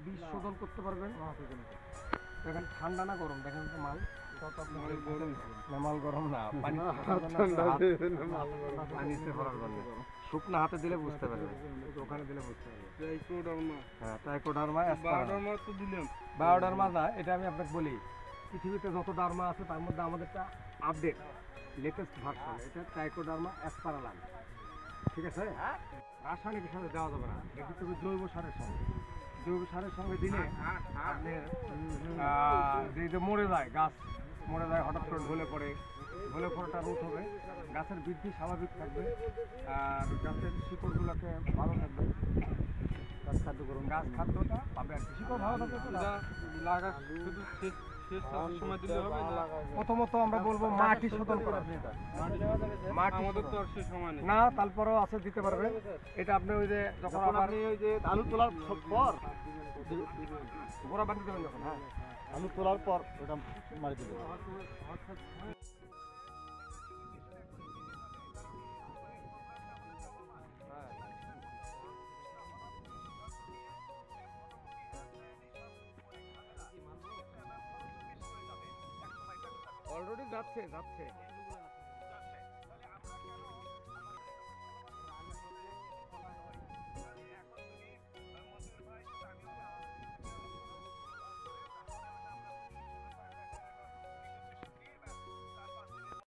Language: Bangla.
বীজ শোধন করতে পারবেন। দেখেন ঠান্ডা না গরম, দেখেন তো মাল না, মাল গরম না, পানিতে ভরার জন্য শুকনো হাতে দিলে বুঝতে পারবে, ওখানে দিলে বুঝতে পারবে। হ্যাঁ, ট্রাইকোডার্মা অ্যাসপারাগাম তো দিলাম। বায়োডার্মা না, এটা আমি আপনাকে বলি, পৃথিবীতে যত ডার্মা আছে তার মধ্যে আমাদেরটা আপডেট লেটেস্ট ভার্সন, এটা ট্রাইকোডার্মা অ্যাসপারাগাম। ঠিক আছে, রাসায়নিকের সাথে দেওয়া যাবে না, এটা তবে জৈব সারের সঙ্গে, জৈব সারের সঙ্গে দিলে আপনার যে মরে যায় গাছ, মরে যায় হঠাৎ করে ঢলে পড়েটা রোধ হবে, গাছের বৃদ্ধি স্বাভাবিক থাকবে, আর গাছের শিকড়গুলোকে ভালো থাকবে, গাছ খাদ্য করুন, গাছ খাদ্যটা পাবে আর কি, শিকড় ভালো থাকবে। প্রথমত আমরা বলবো মাটি শোধন করা, মাটি না তারপরেও আছে দিতে পারবে। এটা আপনি ওই যে যখন আপনি ওই যে আলু তোলার পর গোড়া বাঁধতে দেবেন, যখন হ্যাঁ আলু তোলার পর ওটা মারি দিতে অলরেডি যাচ্ছে।